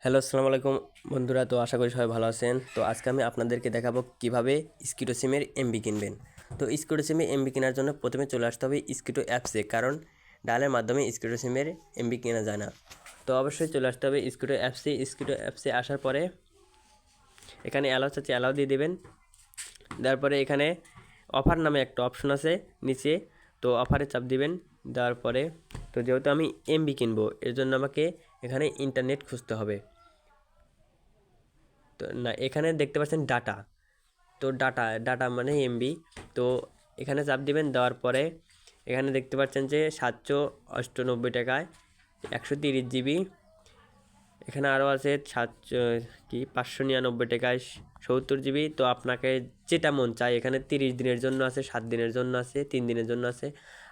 Hello, আসসালামু আলাইকুম বন্ধুরা। তো আশা করি সবাই ভালো আছেন। তো আজকে আমি আপনাদেরকে দেখাবো কিভাবে স্কিটো সিমের এমবি কিনবেন। তো স্কিটো সিমে এমবি কেনার জন্য প্রথমে চলে আসতে হবে স্কিটো অ্যাপসে, কারণ ডায়ালের মাধ্যমে স্কিটো সিমের এমবি কেনা যায় না। তো অবশ্যই চলে আসতে হবে স্কিটো অ্যাপসে। স্কিটো অ্যাপসে আসার পরে এখানে অ্যালাউ চাচ্ছে অ্যালাউ দিয়ে দেবেন। দেওয়ার পরে এখানে অফার নামে একটা অপশন আছে নিচে, তো অফারে চাপ দিবেন। দেওয়ার পরে তো যেহেতু আমি এমবি কিনবো, এর জন্য আমাকে এখানে ইন্টারনেট খুঁজতে হবে। তো না, এখানে দেখতে পাচ্ছেন ডাটা, তো ডাটা মানে এমবি। তো এখানে চাপ দিবেন। দেওয়ার পরে এখানে দেখতে পাচ্ছেন যে 798 টাকায় 130 জিবি। এখানে আরও আছে 599 টাকায় 70 জিবি। তো আপনাকে যেটা মন চায়, এখানে 30 দিনের জন্য আছে, 7 দিনের জন্য আছে, 3 দিনের জন্য আছে।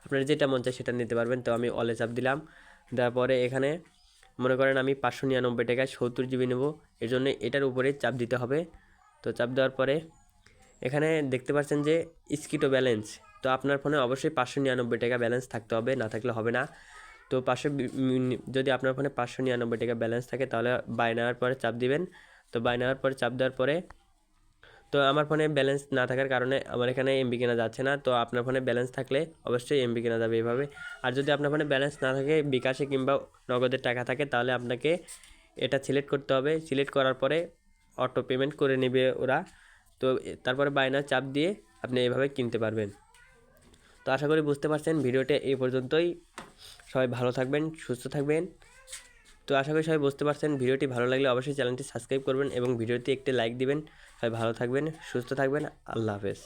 আপনার যেটা মন চায় সেটা নিতে পারবেন। তো আমি অলে চাপ দিলাম। দেওয়ার পরে এখানে মনে করেন আমি 599 টাকায় 70 জিবি নেব, এর জন্য এটার উপরে চাপ দিতে হবে। তো চাপ দেওয়ার পরে এখানে দেখতে পাচ্ছেন যে স্কিটো ব্যালেন্স। তো আপনার ফোনে অবশ্যই 599 টাকা ব্যালেন্স থাকতে হবে, না থাকলে হবে না। তো যদি আপনার ফোনে 599 টাকা ব্যালেন্স থাকে তাহলে বাই নেওয়ার পরে চাপ দিবেন। তো বাই নেওয়ার পরে চাপ দেওয়ার পরে তো আমার ফোনে ব্যালেন্স না থাকার কারণে আমার এখানে এমবি কেনা যাচ্ছে না। তো আপনার ফোনে ব্যালেন্স থাকলে অবশ্যই এমবি কেনা যাবে এভাবে। আর যদি আপনার ফোনে ব্যালেন্স না থাকে, বিকাশে কিংবা নগদের টাকা থাকে, তাহলে আপনাকে এটা সিলেক্ট করতে হবে। সিলেক্ট করার পরে অটো পেমেন্ট করে নেবে ওরা। তো তারপরে বাই নাও চাপ দিয়ে আপনি এভাবে কিনতে পারবেন। তো আশা করি বুঝতে পারছেন। ভিডিওটা এই পর্যন্তই। সবাই ভালো থাকবেন, সুস্থ থাকবেন। তো আশা করি সবাই বুঝতে পারছেন। ভিডিওটি ভালো লাগলে অবশ্যই চ্যানেলটি সাবস্ক্রাইব করবেন এবং ভিডিওটি একটি লাইক দিবেন। সবাই ভালো থাকবেন, সুস্থ থাকবেন। আল্লাহ হাফেজ।